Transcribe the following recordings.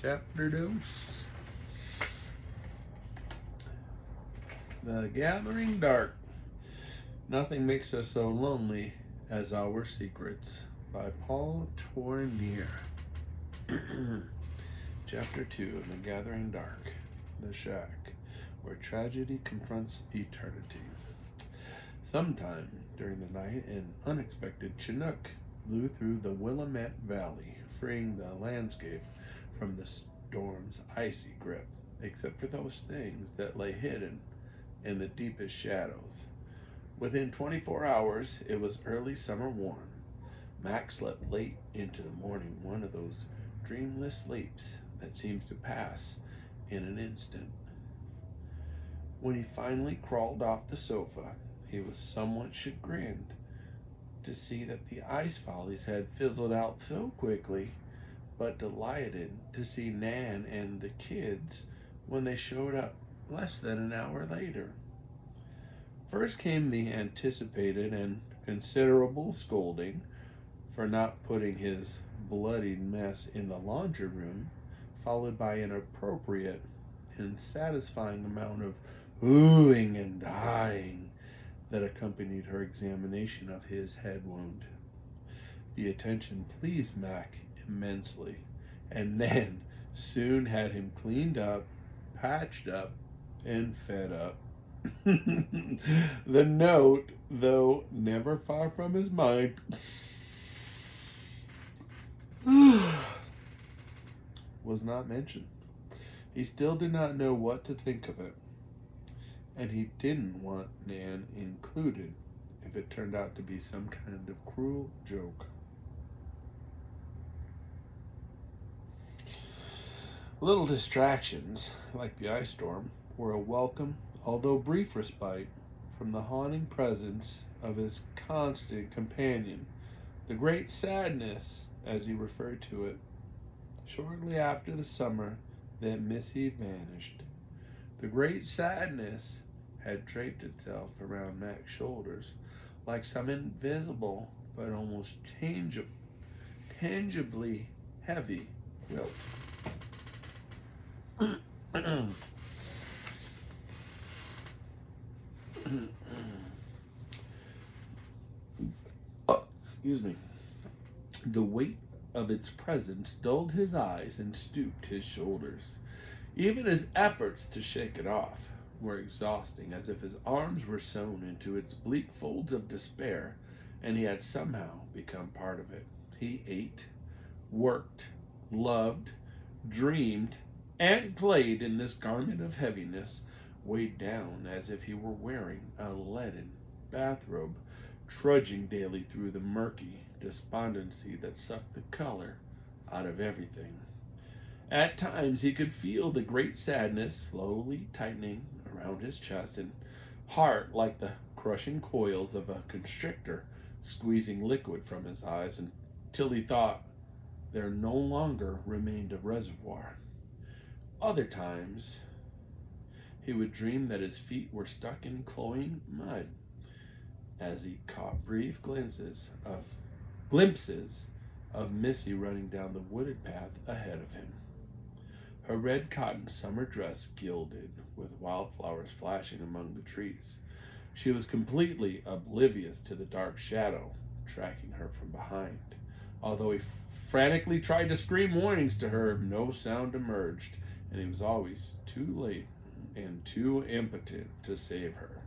Chapter Dose. The Gathering Dark. Nothing makes us so lonely as our secrets. By ch2&3. Chapter 2. The Gathering Dark. The Shack, where tragedy confronts eternity. Sometime during the night, an unexpected Chinook blew through the Willamette Valley, freeing the landscape from the storm's icy grip, except for those things that lay hidden in the deepest shadows. Within 24 hours, it was early summer warm. Mac slept late into the morning, one of those dreamless sleeps that seems to pass in an instant. When he finally crawled off the sofa, he was somewhat chagrined to see that the ice follies had fizzled out so quickly, but delighted to see Nan and the kids when they showed up less than an hour later. First came the anticipated and considerable scolding for not putting his bloodied mess in the laundry room, followed by an appropriate and satisfying amount of oohing and ahhing that accompanied her examination of his head wound. The attention pleased Mac immensely, and Nan soon had him cleaned up, patched up, and fed up. The note, though never far from his mind, was not mentioned. He still did not know what to think of it, and he didn't want Nan included if it turned out to be some kind of cruel joke. Little distractions, like the ice storm, were a welcome, although brief respite from the haunting presence of his constant companion, the great sadness, as he referred to it. Shortly after the summer that Missy vanished, the great sadness had draped itself around Mac's shoulders like some invisible but almost tangibly heavy quilt. Excuse me. The weight of its presence dulled his eyes and stooped his shoulders. Even his efforts to shake it off were exhausting, as if his arms were sewn into its bleak folds of despair, and he had somehow become part of it. He ate, worked, loved, dreamed, and played in this garment of heaviness, weighed down as if he were wearing a leaden bathrobe, trudging daily through the murky despondency that sucked the color out of everything. At times he could feel the great sadness slowly tightening around his chest and heart, like the crushing coils of a constrictor squeezing liquid from his eyes, until he thought there no longer remained a reservoir. Other times he would dream that his feet were stuck in cloying mud, as he caught brief glimpses of Missy running down the wooded path ahead of him, her red cotton summer dress gilded with wildflowers flashing among the trees. She was completely oblivious to the dark shadow tracking her from behind. Although he frantically tried to scream warnings to her, no sound emerged, and he was always too late and too impotent to save her.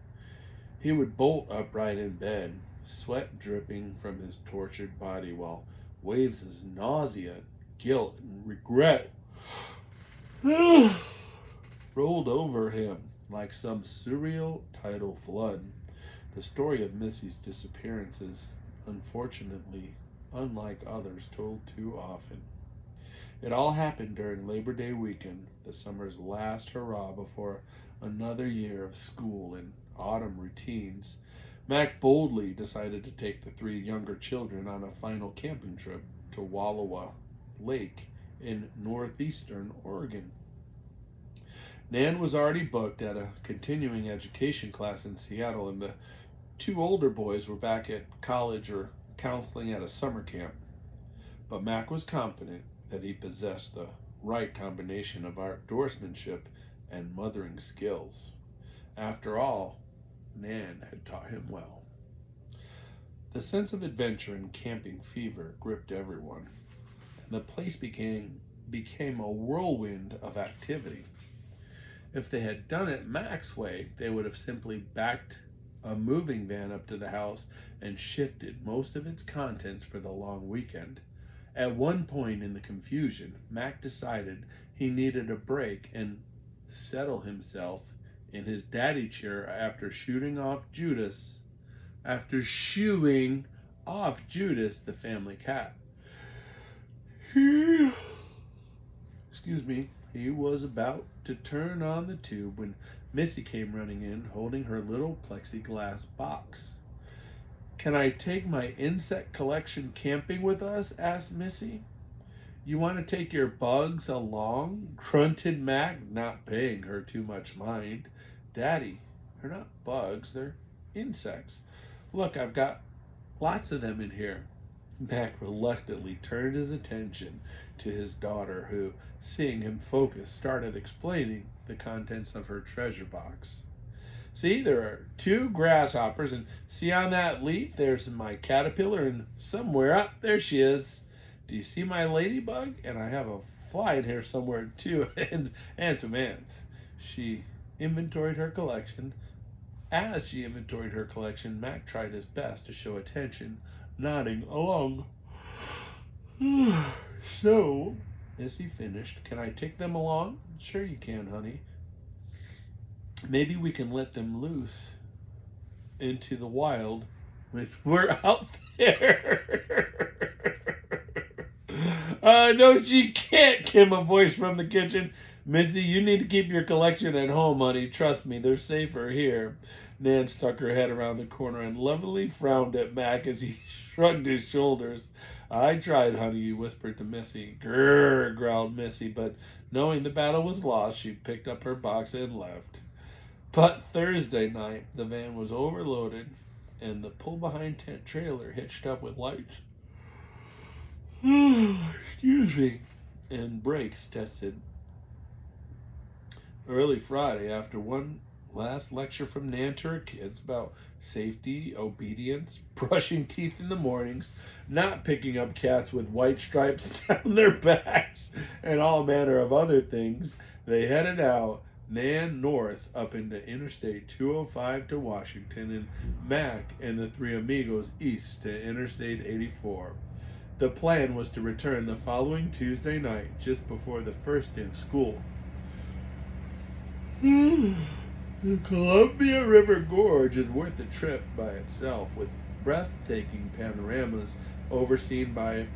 He would bolt upright in bed, sweat dripping from his tortured body, while waves of nausea, guilt, and regret rolled over him like some surreal tidal flood. The story of Missy's disappearance is, unfortunately, unlike others told too often. It all happened during Labor Day weekend, the summer's last hurrah before another year of school and autumn routines. Mac boldly decided to take the three younger children on a final camping trip to Wallowa Lake in northeastern Oregon. Nan was already booked at a continuing education class in Seattle, and the two older boys were back at college or counseling at a summer camp. But Mac was confident that he possessed the right combination of outdoorsmanship and mothering skills. After all, Nan had taught him well. The sense of adventure and camping fever gripped everyone, and the place became a whirlwind of activity. If they had done it Mac's way, they would have simply backed a moving van up to the house and shifted most of its contents for the long weekend. At one point in the confusion, Mac decided he needed a break and settle himself in his daddy chair after shooing off Judas, the family cat. He was about to turn on the tube when Missy came running in, holding her little plexiglass box. "Can I take my insect collection camping with us?" asked Missy. "You want to take your bugs along?" grunted Mac, not paying her too much mind. "Daddy, they're not bugs, they're insects. Look, I've got lots of them in here." Mac reluctantly turned his attention to his daughter, who, seeing him focus, started explaining the contents of her treasure box. "See, there are 2 grasshoppers, and see on that leaf, there's my caterpillar, and somewhere up there she is. Do you see my ladybug? And I have a fly in here somewhere too, and some ants." She inventoried her collection. As she inventoried her collection, Mac tried his best to show attention, nodding along. "So," Missy finished, "can I take them along?" "Sure you can, honey. Maybe we can let them loose into the wild when we're out there." No, she can't," came a voice from the kitchen. "Missy, you need to keep your collection at home, honey. Trust me, they're safer here." Nan stuck her head around the corner and lovingly frowned at Mac as he shrugged his shoulders. "I tried, honey," he whispered to Missy. "Grrr," growled Missy, but knowing the battle was lost, she picked up her box and left. But Thursday night, the van was overloaded and the pull-behind tent trailer hitched up with lights. And brakes tested. Early Friday, after one last lecture from Nan to her kids about safety, obedience, brushing teeth in the mornings, not picking up cats with white stripes down their backs, and all manner of other things, they headed out, Nan north up into Interstate 205 to Washington, and Mac and the 3 amigos east to Interstate 84. The plan was to return the following Tuesday night, just before the first day of school. The Columbia River Gorge is worth the trip by itself, with breathtaking panoramas overseen by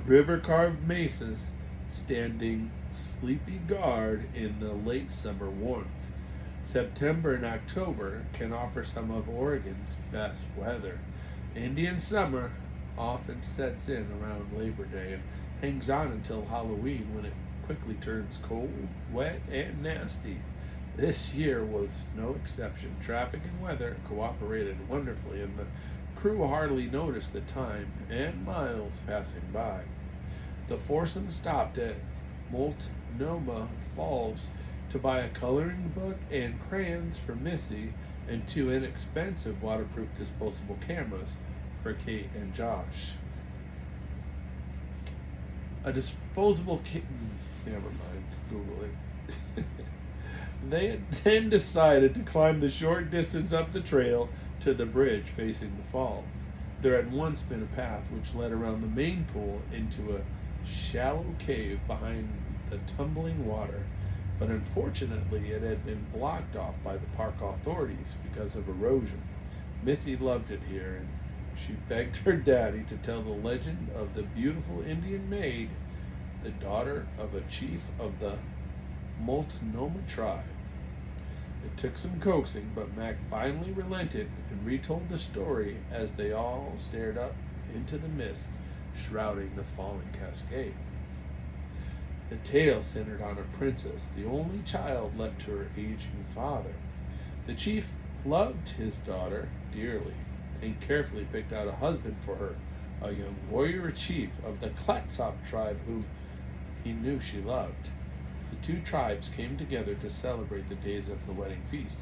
river-carved mesas standing sleepy guard in the late summer warmth. September and October can offer some of Oregon's best weather. Indian summer often sets in around Labor Day and hangs on until Halloween, when it quickly turns cold, wet, and nasty. This year was no exception. Traffic and weather cooperated wonderfully, and the crew hardly noticed the time and miles passing by. The foursome stopped at Multnomah Falls to buy a coloring book and crayons for Missy and 2 inexpensive waterproof disposable cameras for Kate and Josh. A disposable never mind, Google it. They then decided to climb the short distance up the trail to the bridge facing the falls. There had once been a path which led around the main pool into a shallow cave behind the tumbling water, but unfortunately it had been blocked off by the park authorities because of erosion. Missy loved it here, and she begged her daddy to tell the legend of the beautiful Indian maid, the daughter of a chief of the Multnomah tribe. It took some coaxing, but Mac finally relented and retold the story as they all stared up into the mist shrouding the falling cascade. The tale centered on a princess, the only child left to her aging father. The chief loved his daughter dearly and carefully picked out a husband for her, a young warrior chief of the Chrts tribe whom he knew she loved. The two tribes came together to celebrate the days of the wedding feast.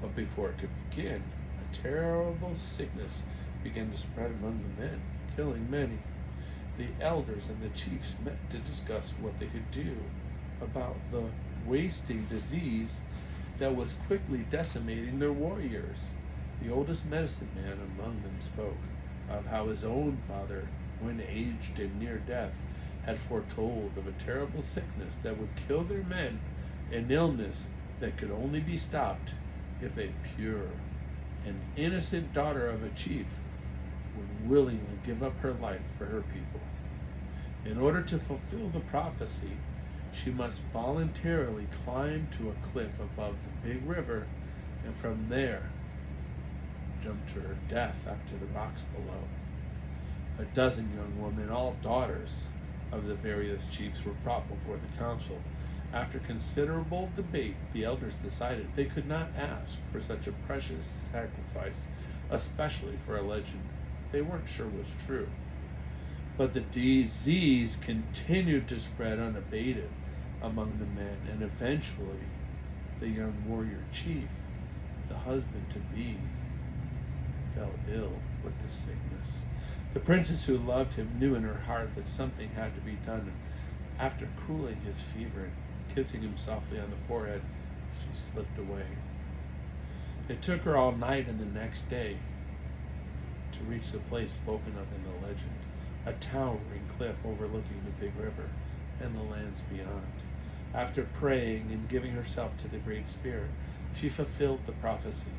But before it could begin, a terrible sickness began to spread among the men, killing many. The elders and the chiefs met to discuss what they could do about the wasting disease that was quickly decimating their warriors. The oldest medicine man among them spoke of how his own father, when aged and near death, had foretold of a terrible sickness that would kill their men, an illness that could only be stopped if a pure and innocent daughter of a chief would willingly give up her life for her people. In order to fulfill the prophecy, she must voluntarily climb to a cliff above the big river, and from there jump to her death onto the rocks below. A dozen young women, all daughters of the various chiefs, were brought before the council. After considerable debate, the elders decided they could not ask for such a precious sacrifice, especially for a legend they weren't sure was true. But the disease continued to spread unabated among the men, and eventually the young warrior chief, the husband-to-be, fell ill with the sickness. The princess who loved him knew in her heart that something had to be done, and after cooling his fever and kissing him softly on the forehead, she slipped away. It took her all night and the next day to reach the place spoken of in the legend, a towering cliff overlooking the big river and the lands beyond. After praying and giving herself to the Great Spirit, she fulfilled the prophecy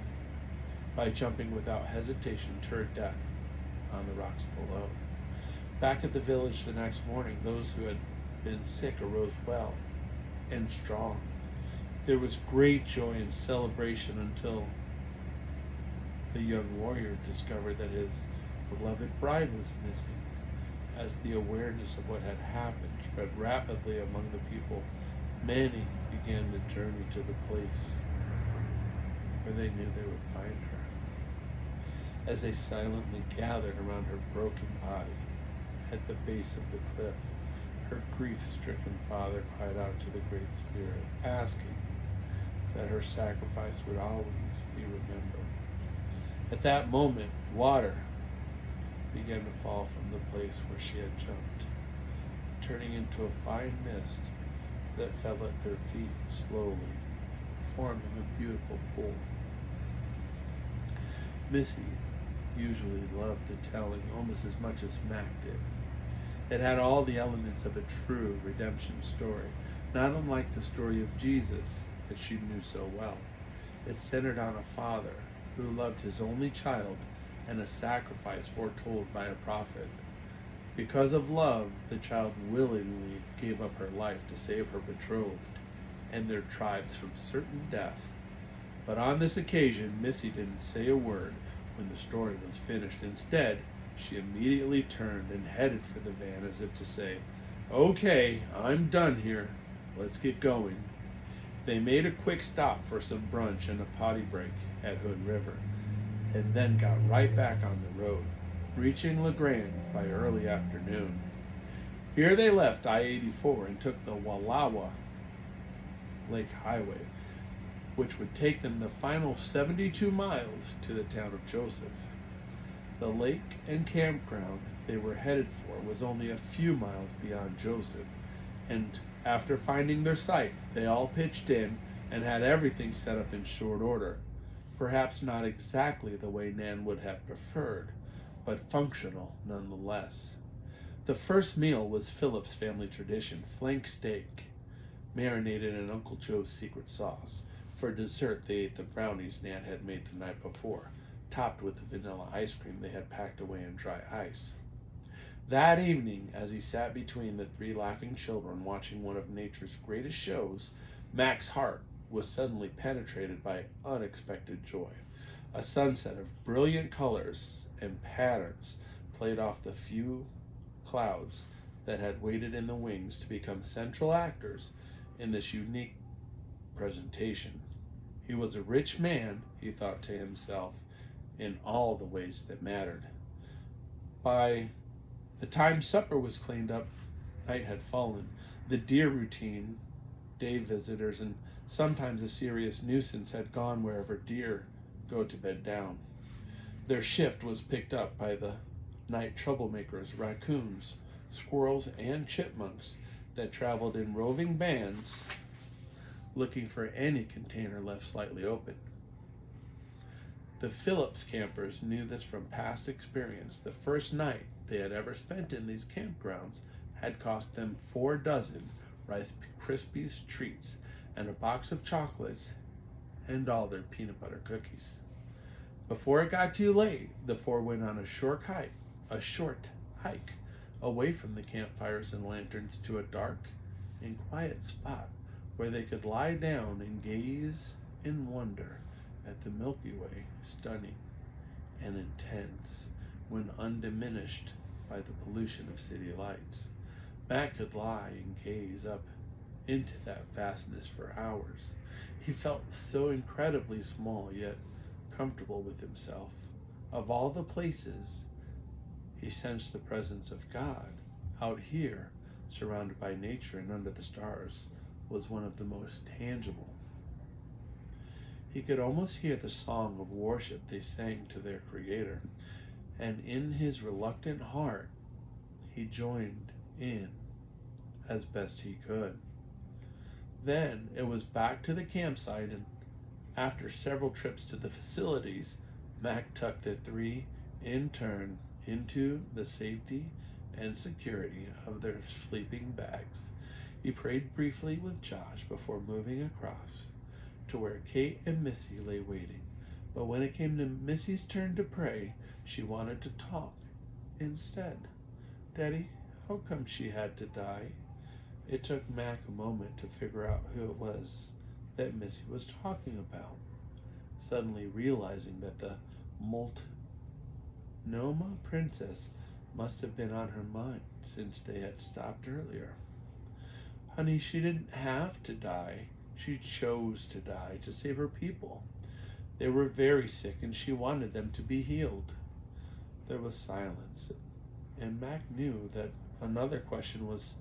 by jumping without hesitation to her death on the rocks below. Back at the village the next morning, those who had been sick arose well and strong. There was great joy and celebration until the young warrior discovered that his beloved bride was missing. As the awareness of what had happened spread rapidly among the people, many began the journey to the place where they knew they would find her. As they silently gathered around her broken body at the base of the cliff, her grief-stricken father cried out to the Great Spirit, asking that her sacrifice would always be remembered. At that moment, water began to fall from the place where she had jumped, turning into a fine mist that fell at their feet slowly, forming a beautiful pool. Missy usually loved the telling almost as much as Mac did. It had all the elements of a true redemption story, not unlike the story of Jesus that she knew so well. It centered on a father who loved his only child and a sacrifice foretold by a prophet. Because of love, the child willingly gave up her life to save her betrothed and their tribes from certain death. But on this occasion, Missy didn't say a word when the story was finished. Instead, she immediately turned and headed for the van as if to say, "Okay, I'm done here. Let's get going." They made a quick stop for some brunch and a potty break at Hood River, and then got right back on the road, reaching LeGrand by early afternoon. Here they left I-84 and took the Wallowa Lake Highway, which would take them the final 72 miles to the town of Joseph. The lake and campground they were headed for was only a few miles beyond Joseph, and after finding their site, they all pitched in and had everything set up in short order. Perhaps not exactly the way Nan would have preferred, but functional nonetheless. The first meal was Philip's family tradition, flank steak, marinated in Uncle Joe's secret sauce. For dessert, they ate the brownies Nan had made the night before, topped with the vanilla ice cream they had packed away in dry ice. That evening, as he sat between the three laughing children watching one of nature's greatest shows, Mac's heart was suddenly penetrated by unexpected joy. A sunset of brilliant colors and patterns played off the few clouds that had waited in the wings to become central actors in this unique presentation. He was a rich man, he thought to himself, in all the ways that mattered. By the time supper was cleaned up night had fallen. The deer routine, day visitors, and sometimes a serious nuisance had gone wherever deer go to bed down. Their shift was picked up by the night troublemakers, raccoons, squirrels, and chipmunks that traveled in roving bands looking for any container left slightly open. The Phillips campers knew this from past experience. The first night they had ever spent in these campgrounds had cost them 4 dozen Rice Krispies treats and a box of chocolates and all their peanut butter cookies. Before it got too late, the 4 went on a short hike away from the campfires and lanterns to a dark and quiet spot where they could lie down and gaze in wonder at the Milky Way, stunning and intense when undiminished by the pollution of city lights. Mac could lie and gaze up into that vastness for hours. He felt so incredibly small, yet comfortable with himself. Of all the places, he sensed the presence of God. Out here, surrounded by nature and under the stars, was one of the most tangible. He could almost hear the song of worship they sang to their Creator, and in his reluctant heart, he joined in as best he could. Then it was back to the campsite, and after several trips to the facilities, Mac tucked the 3 in turn into the safety and security of their sleeping bags. He prayed briefly with Josh before moving across to where Kate and Missy lay waiting. But when it came to Missy's turn to pray, she wanted to talk instead. "Daddy, how come she had to die?" It took Mac a moment to figure out who it was that Missy was talking about, suddenly realizing that the Multnomah princess must have been on her mind since they had stopped earlier. "Honey, she didn't have to die. She chose to die to save her people. They were very sick and she wanted them to be healed." There was silence, and Mac knew that another question was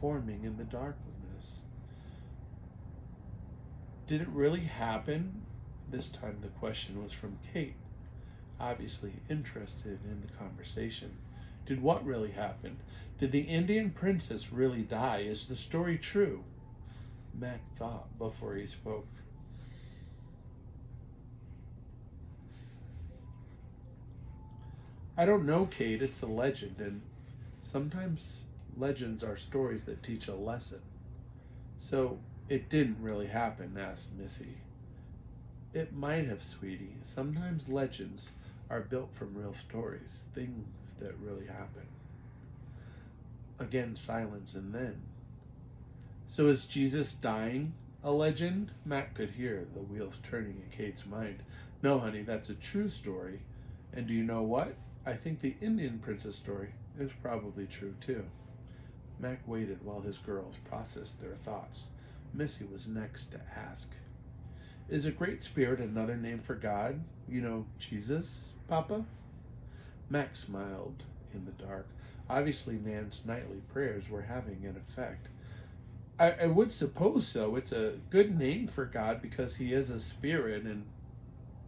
forming in the darkness. Did it really happen? This time the question was from Kate, obviously interested in the conversation. Did what really happen? Did the Indian princess really die? Is the story true? Mac thought before he spoke. "I don't know, Kate. It's a legend, and sometimes legends are stories that teach a lesson." "So it didn't really happen?" asked Missy. "It might have, sweetie. Sometimes legends are built from real stories, things that really happen." Again, silence, and then, "So is Jesus dying a legend?" Mac could hear the wheels turning in Kate's mind. "No, honey, that's a true story. And do you know what? I think the Indian princess story is probably true, too." Mac waited while his girls processed their thoughts. Missy was next to ask, "Is a great spirit another name for God? You know, Jesus, Papa?" Mac smiled in the dark. Obviously, Nan's nightly prayers were having an effect. I would suppose so. It's a good name for God because he is a spirit and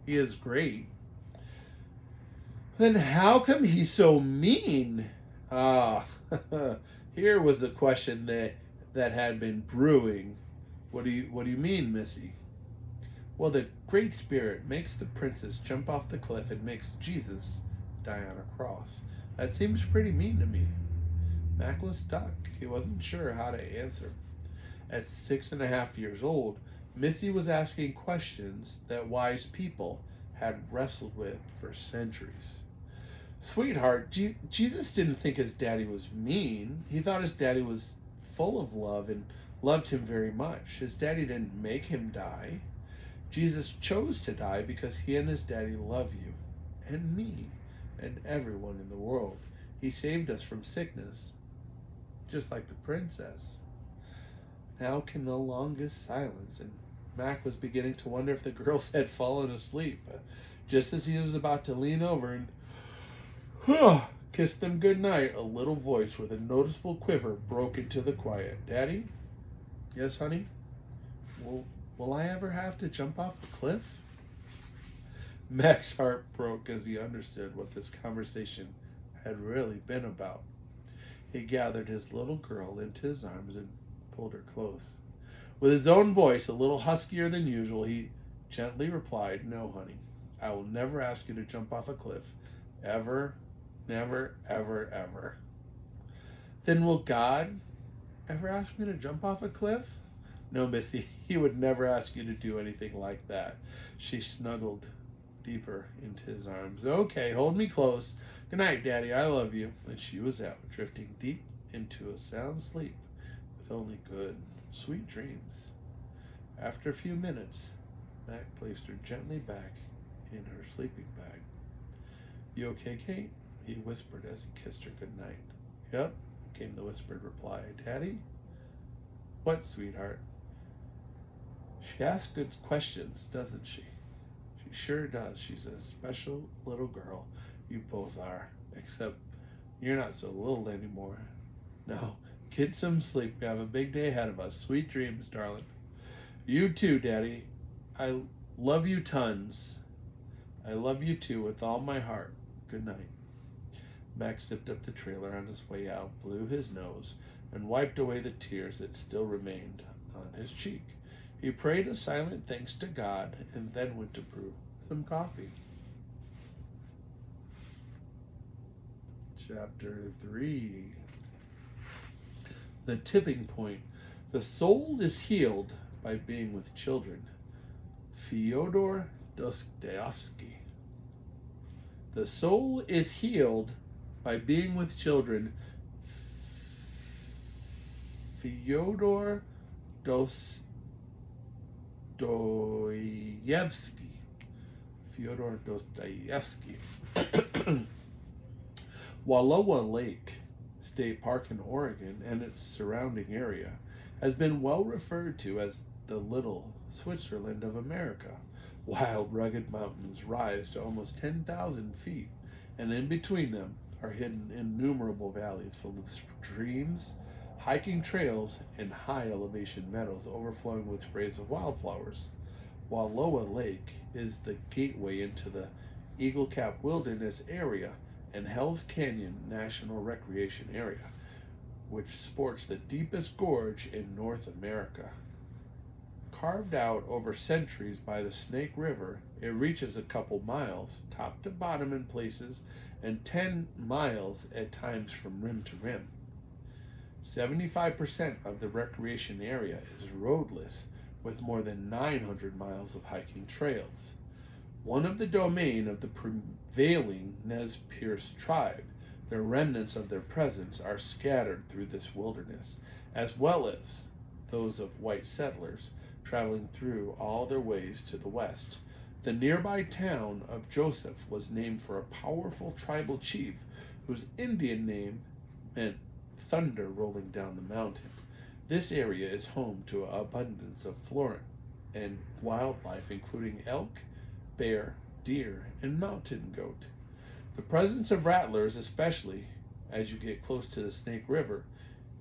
he is great." "Then how come he's so mean?" Here was the question that had been brewing. What do you mean, Missy?" "Well, the Great Spirit makes the princess jump off the cliff and makes Jesus die on a cross. That seems pretty mean to me." Mac was stuck. He wasn't sure how to answer. At 6.5 years old, Missy was asking questions that wise people had wrestled with for centuries. "Sweetheart, Jesus didn't think his daddy was mean. He thought his daddy was full of love and loved him very much. His daddy didn't make him die. Jesus chose to die because he and his daddy love you and me and everyone in the world. He saved us from sickness, just like the princess." Now came the longest silence, and Mac was beginning to wonder if the girls had fallen asleep. Just as he was about to lean over and kissed them good night, a little voice with a noticeable quiver broke into the quiet. Daddy? Yes, honey? Will I ever have to jump off a cliff? Mac's heart broke as he understood what this conversation had really been about. He gathered his little girl into his arms and pulled her close. With his own voice, a little huskier than usual, he gently replied, No, honey, I will never ask you to jump off a cliff. Ever, never, ever, ever. Then will God ever ask me to jump off a cliff? No, Missy, he would never ask you to do anything like that. She snuggled deeper into his arms. Okay, hold me close. Good night, Daddy, I love you. And she was out, drifting deep into a sound sleep with only good, sweet dreams. After a few minutes, Mac placed her gently back in her sleeping bag. You okay, Kate? He whispered as he kissed her goodnight. Yep, came the whispered reply. Daddy? What, sweetheart? She asks good questions, doesn't she? She sure does. She's a special little girl. You both are. Except you're not so little anymore. Now, get some sleep. We have a big day ahead of us. Sweet dreams, darling. You too, Daddy. I love you tons. I love you too with all my heart. Good night. Max zipped up the trailer on his way out, blew his nose, and wiped away the tears that still remained on his cheek. He prayed a silent thanks to God and then went to brew some coffee. Chapter 3. The tipping point. The soul is healed by being with children. Fyodor Dostoevsky. The soul is healed by being with children. Fyodor Dostoevsky. Fyodor Dostoevsky. Wallowa Lake State Park in Oregon and its surrounding area has been well referred to as the Little Switzerland of America. Wild, rugged mountains rise to almost 10,000 feet, and in between them are hidden innumerable valleys full of streams, hiking trails, and high elevation meadows overflowing with sprays of wildflowers. Wallowa Lake is the gateway into the Eagle Cap Wilderness area and Hell's Canyon National Recreation Area, which sports the deepest gorge in North America. Carved out over centuries by the Snake River, it reaches a couple miles, top to bottom in places, and 10 miles at times from rim to rim. 75% of the recreation area is roadless, with more than 900 miles of hiking trails. One of the domain of the prevailing Nez Perce tribe, the remnants of their presence are scattered through this wilderness, as well as those of white settlers traveling through all their ways to the west. The nearby town of Joseph was named for a powerful tribal chief whose Indian name meant thunder rolling down the mountain. This area is home to an abundance of flora and wildlife, including elk, bear, deer, and mountain goat. The presence of rattlers, especially as you get close to the Snake River,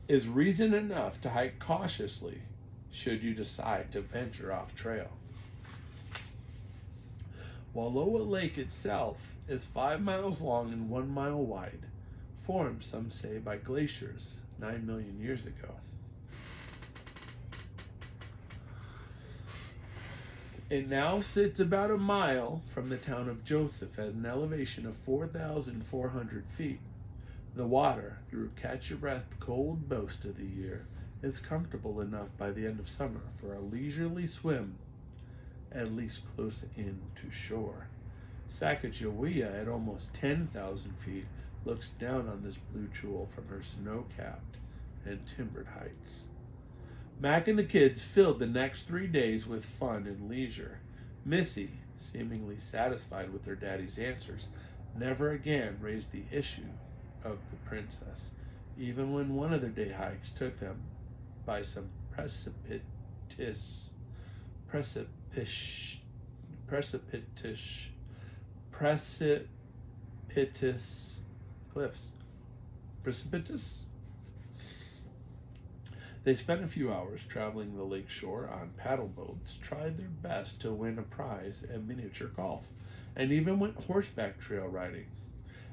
is reason enough to hike cautiously should you decide to venture off trail. Wallowa Lake itself is 5 miles long and 1 mile wide, formed, some say, by glaciers 9 million years ago. It now sits about a mile from the town of Joseph at an elevation of 4,400 feet. The water, through catch-your-breath cold most of the year, is comfortable enough by the end of summer for a leisurely swim, at least close in to shore. Sacagawea, at almost 10,000 feet, looks down on this blue jewel from her snow-capped and timbered heights. Mac and the kids filled the next 3 days with fun and leisure. Missy, seemingly satisfied with her daddy's answers, never again raised the issue of the princess, even when one of their day hikes took them by some precipitous cliffs. Precipitous? They spent a few hours traveling the lake shore on paddle boats, tried their best to win a prize at miniature golf, and even went horseback trail riding.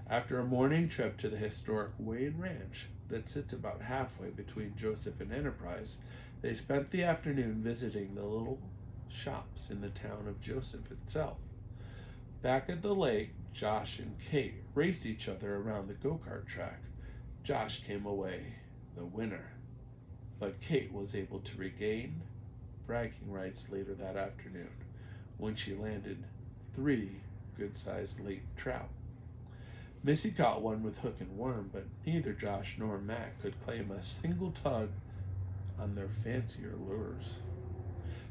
After a morning trip to the historic Wade Ranch that sits about halfway between Joseph and Enterprise, they spent the afternoon visiting the little shops in the town of Joseph itself. Back at the lake, Josh and Kate raced each other around the go-kart track. Josh came away the winner, but Kate was able to regain bragging rights later that afternoon when she landed 3 good-sized lake trout. Missy caught one with hook and worm, but neither Josh nor Matt could claim a single tug on their fancier lures.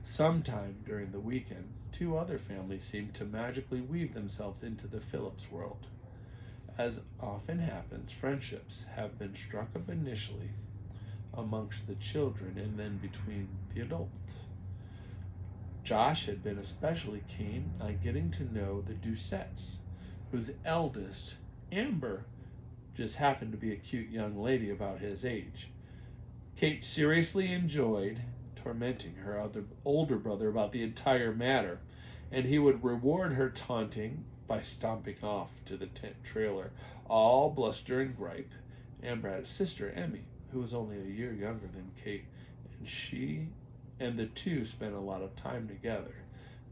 Sometime during the weekend, 2 other families seemed to magically weave themselves into the Phillips world. As often happens, friendships have been struck up initially amongst the children and then between the adults. Josh had been especially keen on getting to know the Doucets, whose eldest, Amber, just happened to be a cute young lady about his age. Kate seriously enjoyed tormenting her older brother about the entire matter, and he would reward her taunting by stomping off to the tent trailer, all bluster and gripe. Amber had a sister, Emmy, who was only a year younger than Kate, and she and the two spent a lot of time together.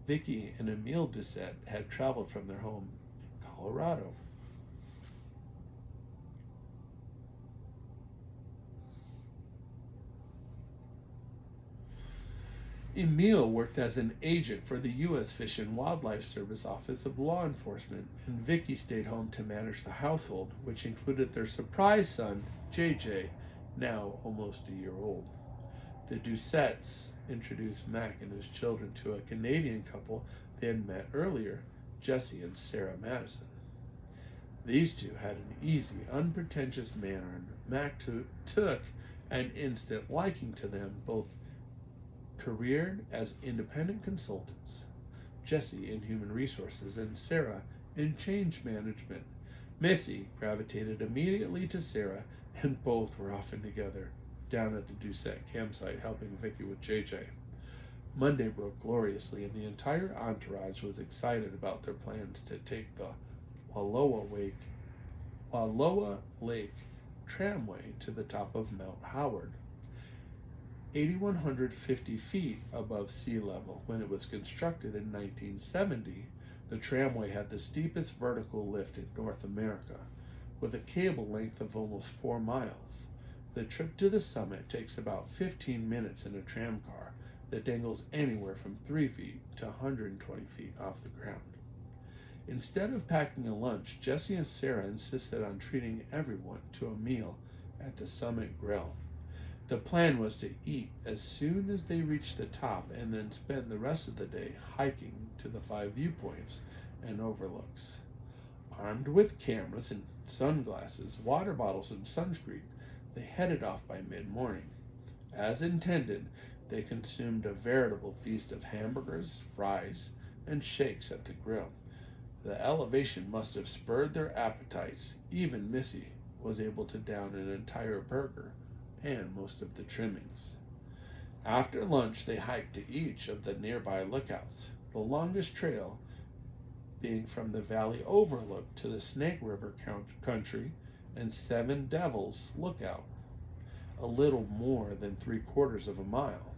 Vicky and Emile Doucet had traveled from their home in Colorado. Emile worked as an agent for the U.S. Fish and Wildlife Service Office of Law Enforcement, and Vicky stayed home to manage the household, which included their surprise son, JJ, now almost a year old. The Doucets introduced Mac and his children to a Canadian couple they had met earlier, Jesse and Sarah Madison. These two had an easy, unpretentious manner, and Mac took an instant liking to them, both careered as independent consultants, Jesse in human resources and Sarah in change management. Missy gravitated immediately to Sarah, and both were often together down at the Doucet campsite helping Vicky with JJ. Monday broke gloriously, and the entire entourage was excited about their plans to take the Wallowa Lake tramway to the top of Mount Howard, 8,150 feet above sea level. When it was constructed in 1970, the tramway had the steepest vertical lift in North America, with a cable length of almost 4 miles. The trip to the summit takes about 15 minutes in a tram car that dangles anywhere from 3 feet to 120 feet off the ground. Instead of packing a lunch, Jesse and Sarah insisted on treating everyone to a meal at the Summit Grill. The plan was to eat as soon as they reached the top and then spend the rest of the day hiking to the 5 viewpoints and overlooks. Armed with cameras and sunglasses, water bottles, and sunscreen, they headed off by mid-morning. As intended, they consumed a veritable feast of hamburgers, fries, and shakes at the grill. The elevation must have spurred their appetites. Even Missy was able to down an entire burger and most of the trimmings. After lunch, they hiked to each of the nearby lookouts, the longest trail being from the valley overlook to the Snake River country and Seven Devils Lookout, a little more than 3/4 of a mile.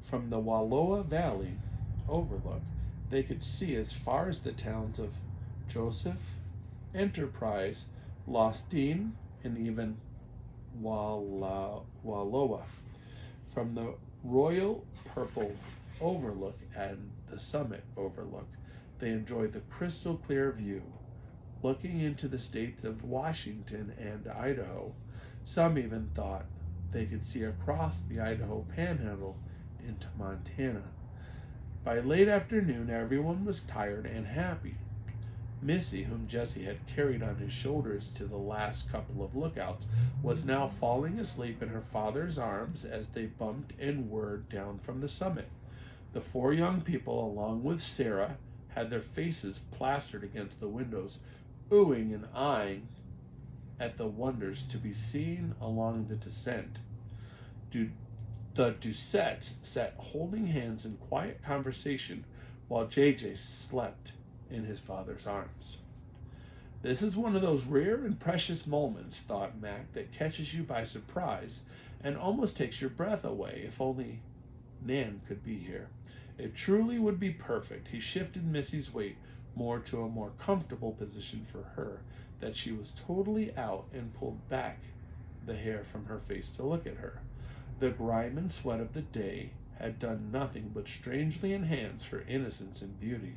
From the Wallowa Valley overlook, they could see as far as the towns of Joseph, Enterprise, Lostine, and even Wallowa. From the Royal Purple overlook and the Summit overlook, they enjoyed the crystal clear view, looking into the states of Washington and Idaho. Some even thought they could see across the Idaho panhandle into Montana. By late afternoon, everyone was tired and happy. Missy, whom Jesse had carried on his shoulders to the last couple of lookouts, was now falling asleep in her father's arms as they bumped and whirred down from the summit. The 4 young people, along with Sarah, had their faces plastered against the windows, oohing and eyeing at the wonders to be seen along the descent. The Doucettes sat holding hands in quiet conversation while JJ slept in his father's arms. This is one of those rare and precious moments, thought Mac, that catches you by surprise and almost takes your breath away. If only Nan could be here. It truly would be perfect. He shifted Missy's weight more to a more comfortable position for her, that she was totally out, and pulled back the hair from her face to look at her. The grime and sweat of the day had done nothing but strangely enhance her innocence and beauty.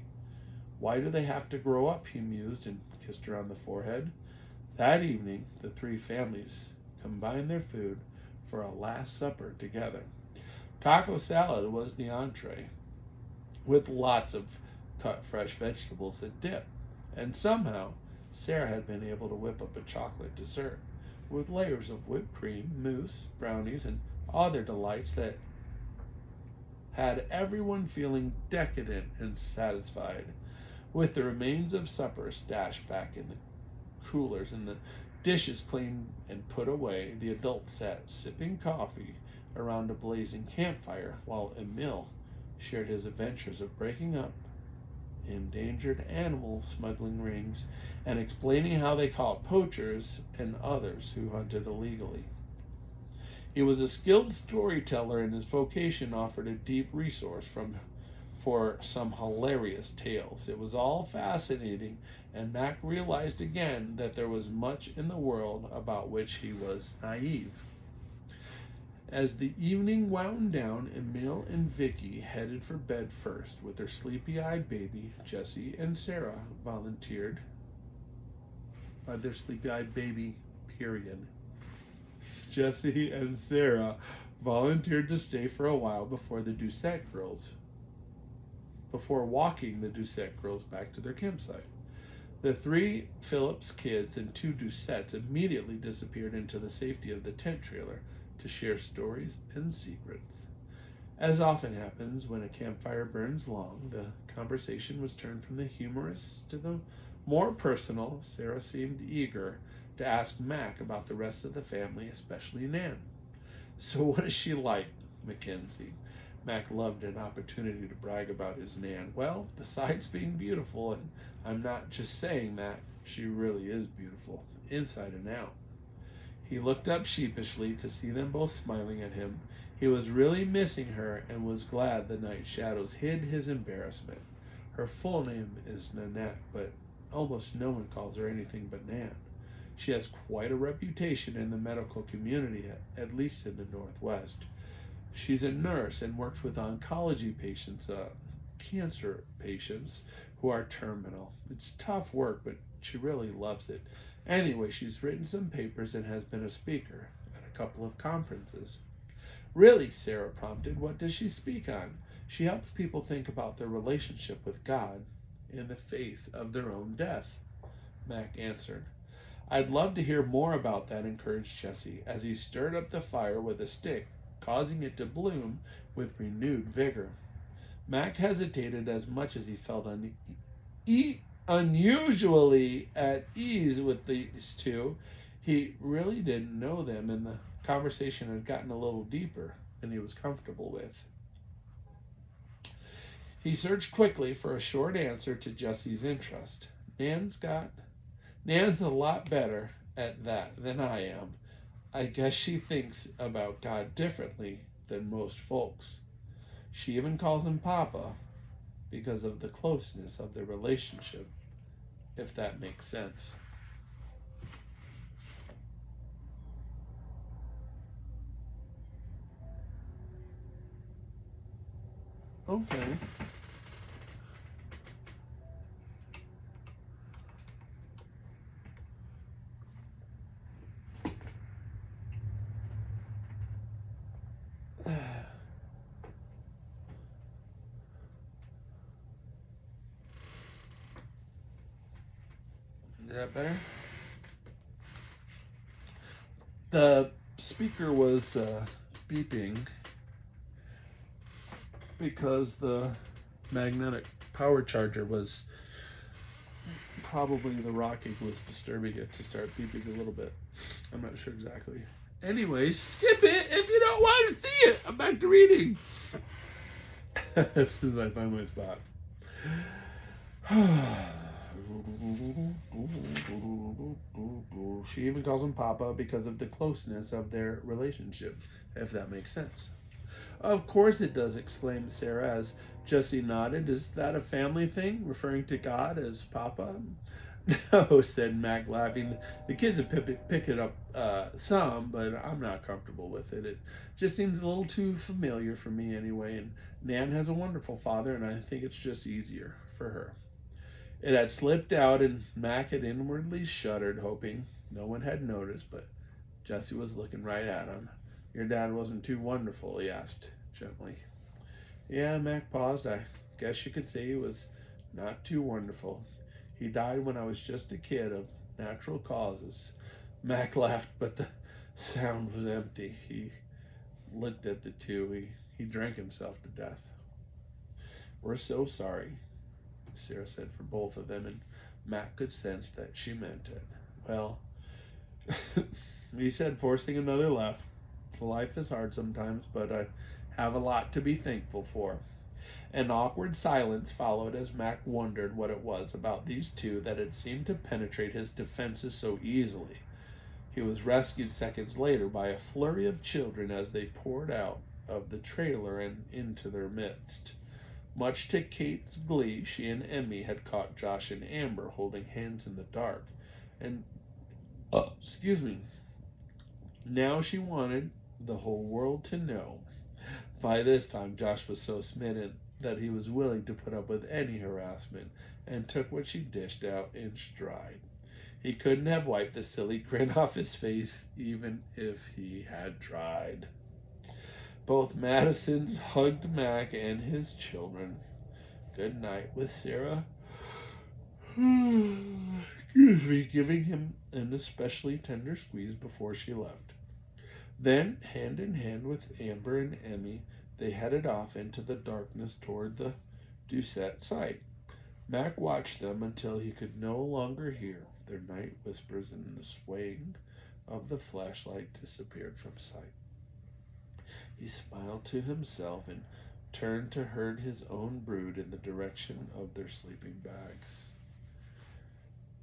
Why do they have to grow up, he mused, and kissed her on the forehead. That evening, the three families combined their food for a last supper together. Taco salad was the entree, with lots of cut fresh vegetables and dip, and somehow Sarah had been able to whip up a chocolate dessert with layers of whipped cream, mousse, brownies, and other delights that had everyone feeling decadent and satisfied. With the remains of supper stashed back in the coolers and the dishes cleaned and put away, the adults sat sipping coffee around a blazing campfire while Emil shared his adventures of breaking up endangered animal smuggling rings and explaining how they caught poachers and others who hunted illegally. He was a skilled storyteller, and his vocation offered a deep resource for some hilarious tales. It was all fascinating, and Mac realized again that there was much in the world about which he was naive. As the evening wound down, Emil and Vicky headed for bed first, with their sleepy-eyed baby. Jessie and Sarah volunteered. Their sleepy-eyed baby, period. Jessie and Sarah volunteered to stay for a while before walking the Doucette girls back to their campsite. The three Phillips kids and two Doucettes immediately disappeared into the safety of the tent trailer to share stories and secrets. As often happens when a campfire burns long, the conversation was turned from the humorous to the more personal. Sarah seemed eager to ask Mac about the rest of the family, especially Nan. So what is she like, Mackenzie? Mac loved an opportunity to brag about his Nan. Well, besides being beautiful, and I'm not just saying that, she really is beautiful, inside and out. He looked up sheepishly to see them both smiling at him. He was really missing her and was glad the night shadows hid his embarrassment. Her full name is Nanette, but almost no one calls her anything but Nan. She has quite a reputation in the medical community, at least in the Northwest. She's a nurse and works with oncology patients, cancer patients who are terminal. It's tough work, but she really loves it. Anyway, she's written some papers and has been a speaker at a couple of conferences. Really, Sarah prompted, what does she speak on? She helps people think about their relationship with God in the face of their own death, Mac answered. I'd love to hear more about that, encouraged Jessie, as he stirred up the fire with a stick, causing it to bloom with renewed vigor. Mac hesitated as much as he felt unusually at ease with these two. He really didn't know them, and the conversation had gotten a little deeper than he was comfortable with. He searched quickly for a short answer to Jessie's interest. Nan's a lot better at that than I am. I guess she thinks about God differently than most folks. She even calls him Papa because of the closeness of their relationship, if that makes sense. Okay. Is that better? The speaker was beeping because the magnetic power charger was probably the rocking was disturbing it to start beeping a little bit. I'm not sure exactly. Anyway, skip it if you don't want to see it. I'm back to reading. As soon as I find my spot. She even calls him Papa because of the closeness of their relationship, if that makes sense. Of course it does, exclaimed Sarah as Jessie nodded. Is that a family thing, referring to God as Papa? No, said Mac, laughing. The kids have picked it up some, but I'm not comfortable with it. It just seems a little too familiar for me anyway, and Nan has a wonderful father, and I think it's just easier for her. It had slipped out, and Mac had inwardly shuddered, hoping no one had noticed, but Jessie was looking right at him. Your dad wasn't too wonderful, he asked gently. Yeah, Mac paused. I guess you could say he was not too wonderful. He died when I was just a kid of natural causes. Mac laughed, but the sound was empty. He looked at the two. He drank himself to death. We're so sorry, Sarah said for both of them, and Mac could sense that she meant it. Well, he said, forcing another laugh. Life is hard sometimes, but I have a lot to be thankful for. An awkward silence followed as Mac wondered what it was about these two that had seemed to penetrate his defenses so easily. He was rescued seconds later by a flurry of children as they poured out of the trailer and into their midst. Much to Kate's glee, she and Emmy had caught Josh and Amber holding hands in the dark. And, now she wanted the whole world to know. By this time, Josh was so smitten that he was willing to put up with any harassment and took what she dished out in stride. He couldn't have wiped the silly grin off his face even if he had tried. Both Madisons hugged Mac and his children. Good night with Sarah. Giving him an especially tender squeeze before she left. Then, hand in hand with Amber and Emmy, they headed off into the darkness toward the Doucette site. Mac watched them until he could no longer hear their night whispers, and the swaying of the flashlight disappeared from sight. He smiled to himself and turned to herd his own brood in the direction of their sleeping bags.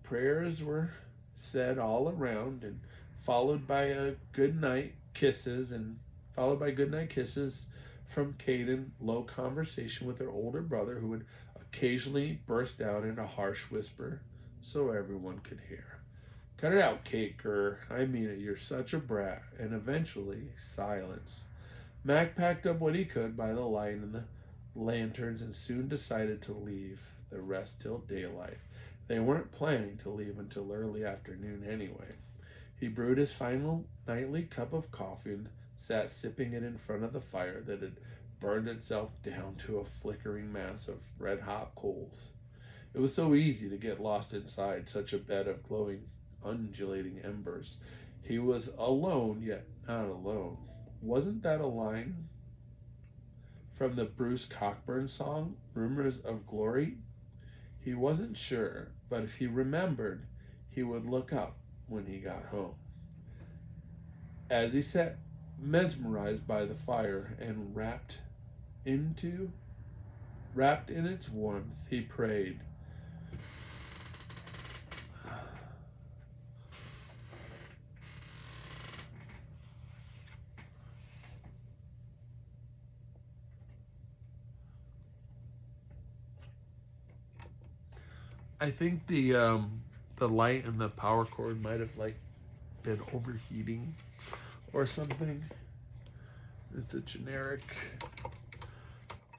Prayers were said all around, and followed by good night kisses from Kate and low conversation with her older brother, who would occasionally burst out in a harsh whisper so everyone could hear. Cut it out, Kate Kerr. I mean it, you're such a brat. And eventually, silence. Mac packed up what he could by the light and the lanterns and soon decided to leave the rest till daylight. They weren't planning to leave until early afternoon anyway. He brewed his final nightly cup of coffee and sat sipping it in front of the fire that had burned itself down to a flickering mass of red-hot coals. It was so easy to get lost inside such a bed of glowing, undulating embers. He was alone, yet not alone. Wasn't that a line from the Bruce Cockburn song, Rumors of Glory? He wasn't sure, but if he remembered, he would look up when he got home. As he sat mesmerized by the fire and wrapped in its warmth, he prayed. I think the light and the power cord might have been overheating or something. It's a generic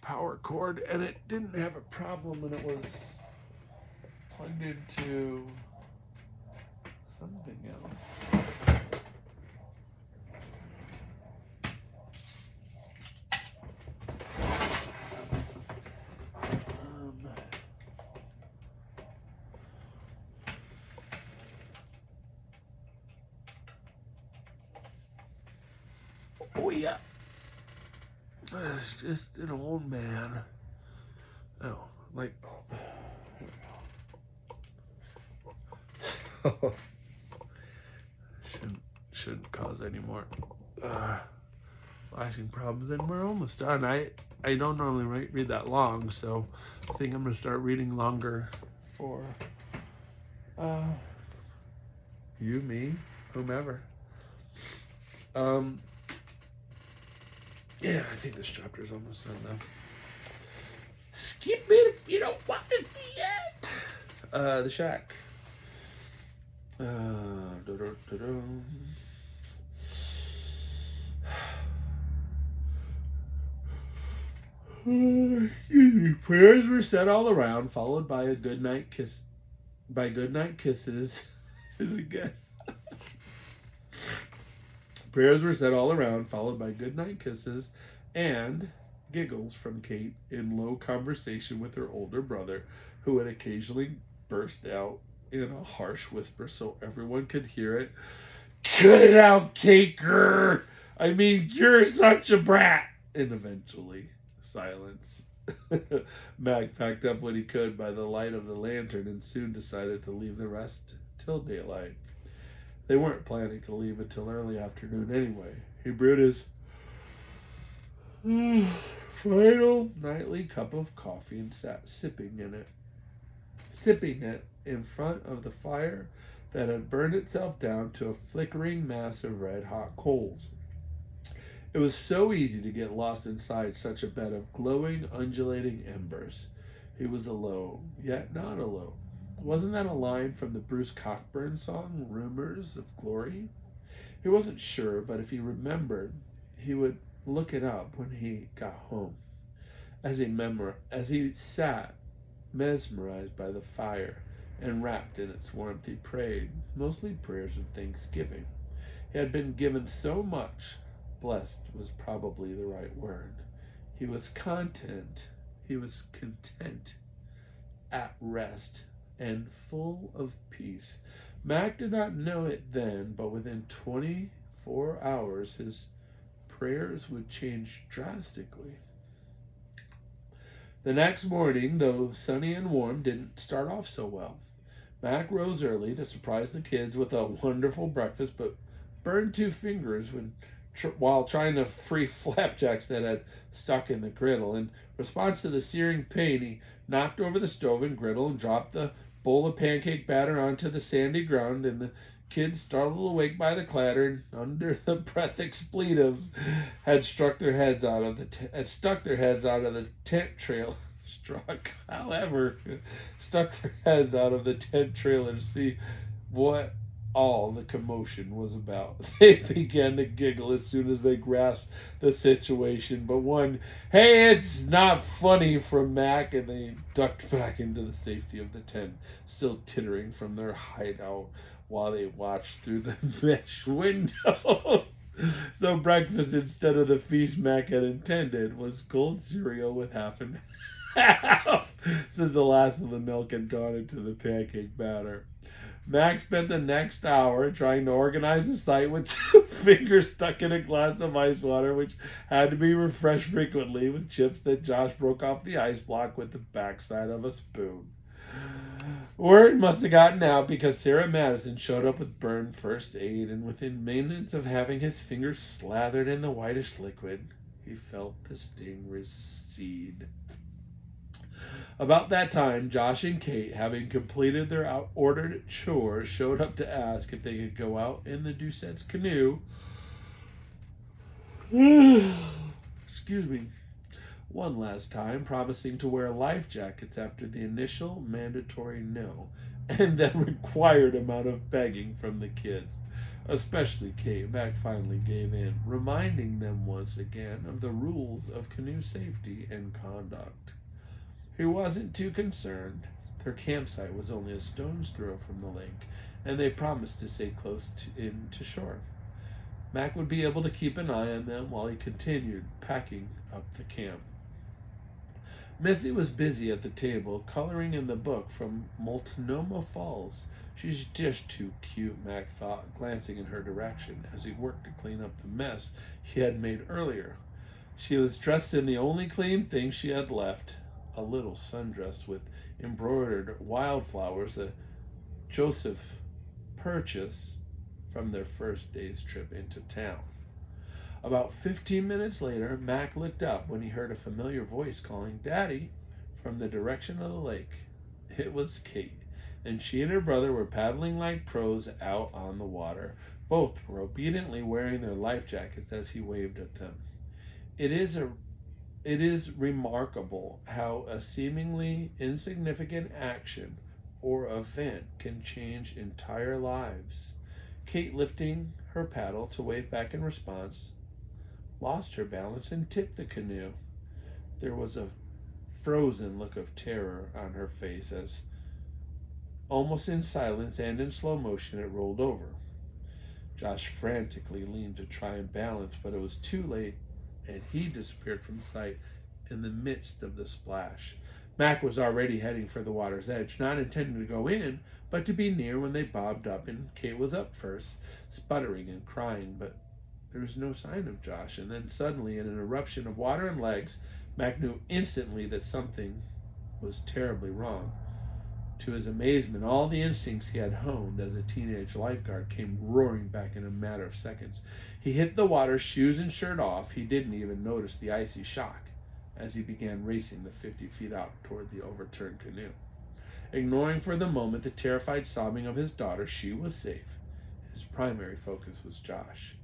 power cord, and it didn't have a problem when it was plugged into something else. Oh yeah, it's just an old man. Oh, light bulb. shouldn't cause any more flashing problems. And we're almost done. I don't normally read that long, so I think I'm gonna start reading longer for you, me, whomever. Yeah, I think this chapter is almost done now. Skip it if you don't want to see it. The shack. Prayers were said all around, followed by a goodnight kiss. By goodnight kisses. Again. Prayers were said all around, followed by goodnight kisses and giggles from Kate in low conversation with her older brother, who would occasionally burst out in a harsh whisper so everyone could hear it. Cut it out, Kate! Grr! I mean, you're such a brat! And eventually, silence. Mac packed up what he could by the light of the lantern and soon decided to leave the rest till daylight. They weren't planning to leave until early afternoon anyway. He brewed his final nightly cup of coffee and sat sipping it in front of the fire that had burned itself down to a flickering mass of red-hot coals. It was so easy to get lost inside such a bed of glowing, undulating embers. He was alone, yet not alone. Wasn't that a line from the Bruce Cockburn song, Rumors of Glory? He wasn't sure, but if he remembered, he would look it up when he got home. As he sat, mesmerized by the fire and wrapped in its warmth, he prayed, mostly prayers of thanksgiving. He had been given so much. Blessed was probably the right word. He was content. He was content, at rest, and full of peace. Mac did not know it then, but within 24 hours, his prayers would change drastically. The next morning, though sunny and warm, didn't start off so well. Mac rose early to surprise the kids with a wonderful breakfast, but burned 2 fingers while trying to free flapjacks that had stuck in the griddle. In response to the searing pain, he knocked over the stove and griddle and dropped the bowl of pancake batter onto the sandy ground, and the kids, startled awake by the clatter and under the breath expletives, had stuck their heads out of the tent trailer to see what all the commotion was about. They began to giggle as soon as they grasped the situation, but one, "Hey, it's not funny," from Mac, and they ducked back into the safety of the tent, still tittering from their hideout while they watched through the mesh windows. So breakfast, instead of the feast Mac had intended, was cold cereal with half and half, since the last of the milk had gone into the pancake batter. Mac spent the next hour trying to organize the site with 2 fingers stuck in a glass of ice water, which had to be refreshed frequently with chips that Josh broke off the ice block with the backside of a spoon. Word must have gotten out because Sarah Madison showed up with burned first aid, and within minutes of having his fingers slathered in the whitish liquid, he felt the sting recede. About that time, Josh and Kate, having completed their ordered chores, showed up to ask if they could go out in the Doucette's canoe. Excuse me. One last time, promising to wear life jackets after the initial mandatory no, and the required amount of begging from the kids. Especially Kate. Mac finally gave in, reminding them once again of the rules of canoe safety and conduct. He wasn't too concerned. Their campsite was only a stone's throw from the lake, and they promised to stay close in to shore. Mac would be able to keep an eye on them while he continued packing up the camp. Missy was busy at the table, coloring in the book from Multnomah Falls. She's just too cute, Mac thought, glancing in her direction as he worked to clean up the mess he had made earlier. She was dressed in the only clean thing she had left, a little sundress with embroidered wildflowers, a Joseph purchase from their first day's trip into town. About 15 minutes later, Mac looked up when he heard a familiar voice calling "Daddy" from the direction of the lake. It was Kate, and she and her brother were paddling like pros out on the water. Both were obediently wearing their life jackets as he waved at them. It is remarkable how a seemingly insignificant action or event can change entire lives. Kate, lifting her paddle to wave back in response, lost her balance and tipped the canoe. There was a frozen look of terror on her face as, almost in silence and in slow motion, it rolled over. Josh frantically leaned to try and balance, but it was too late, and he disappeared from sight in the midst of the splash. Mac was already heading for the water's edge, not intending to go in, but to be near when they bobbed up, and Kate was up first, sputtering and crying, but there was no sign of Josh. And then suddenly, in an eruption of water and legs, Mac knew instantly that something was terribly wrong. To his amazement, all the instincts he had honed as a teenage lifeguard came roaring back in a matter of seconds. He hit the water, shoes and shirt off. He didn't even notice the icy shock as he began racing the 50 feet out toward the overturned canoe. Ignoring for the moment the terrified sobbing of his daughter, she was safe. His primary focus was Josh.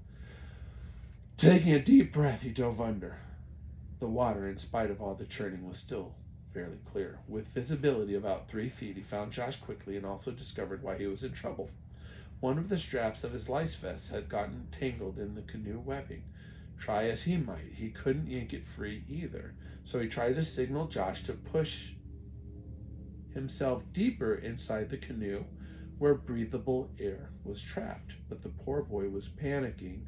Taking a deep breath, he dove under. The water, in spite of all the churning, was still fairly clear. With visibility about 3 feet, he found Josh quickly and also discovered why he was in trouble. One of the straps of his life vest had gotten tangled in the canoe webbing. Try as he might, he couldn't yank it free either. So he tried to signal Josh to push himself deeper inside the canoe where breathable air was trapped. But the poor boy was panicking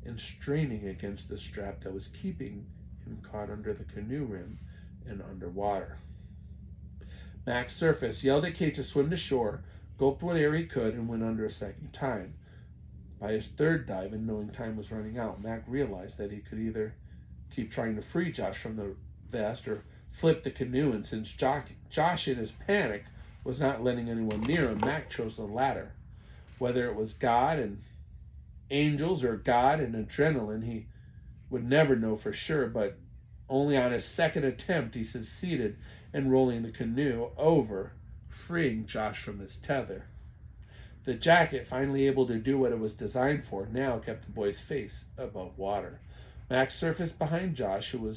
and straining against the strap that was keeping him caught under the canoe rim and underwater. Max surfaced, yelled at Kate to swim to shore, gulped what air he could, and went under a second time. By his third dive, and knowing time was running out, Mac realized that he could either keep trying to free Josh from the vest or flip the canoe, and since Josh in his panic was not letting anyone near him, Mac chose the latter. Whether it was God and angels or God and adrenaline, he would never know for sure, but only on his second attempt he succeeded in rolling the canoe over, freeing Josh from his tether. The jacket, finally able to do what it was designed for, now kept the boy's face above water. Max surfaced behind Josh, who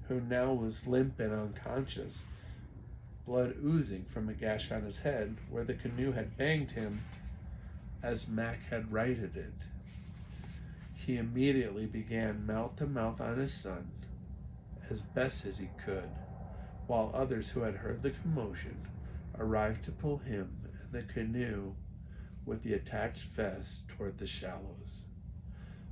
now was limp and unconscious, blood oozing from a gash on his head where the canoe had banged him as Mac had righted it. He immediately began mouth to mouth on his son as best as he could, while others who had heard the commotion arrived to pull him and the canoe with the attached vest toward the shallows.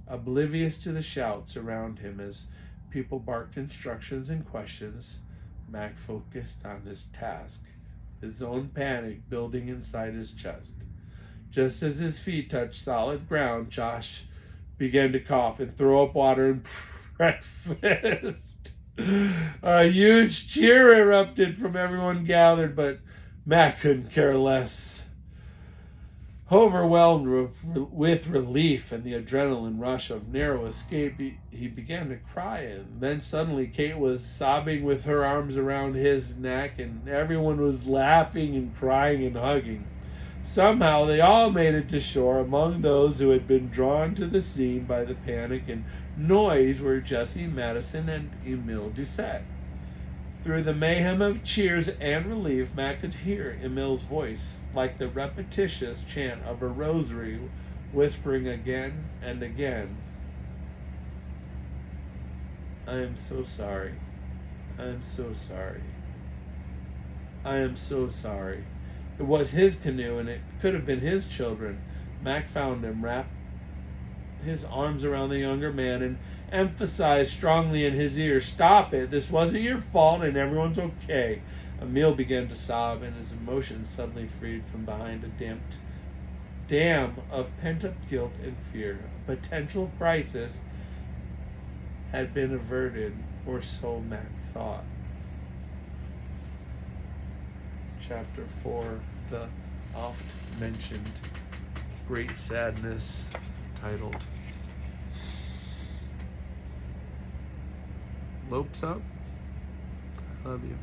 Oblivious to the shouts around him as people barked instructions and questions, Mac focused on his task, his own panic building inside his chest. Just as his feet touched solid ground, Josh began to cough and throw up water and breakfast. A huge cheer erupted from everyone gathered, but Mac couldn't care less. Overwhelmed with relief and the adrenaline rush of narrow escape, he began to cry, and then suddenly Kate was sobbing with her arms around his neck, and everyone was laughing and crying and hugging. Somehow they all made it to shore. Among those who had been drawn to the scene by the panic and noise were Jesse Madison and Emile Doucette. Through the mayhem of cheers and relief, Mac could hear Emile's voice, like the repetitious chant of a rosary, whispering again and again, "I am so sorry. I am so sorry. I am so sorry." It was his canoe, and it could have been his children. Mac found him, wrapped his arms around the younger man, and emphasized strongly in his ear, "Stop it. This wasn't your fault, and everyone's okay." Emile began to sob, and his emotions suddenly freed from behind a dam of pent-up guilt and fear. A potential crisis had been averted, or so Mac thought. Chapter 4, The oft mentioned Great Sadness titled Lopes Up. I love you.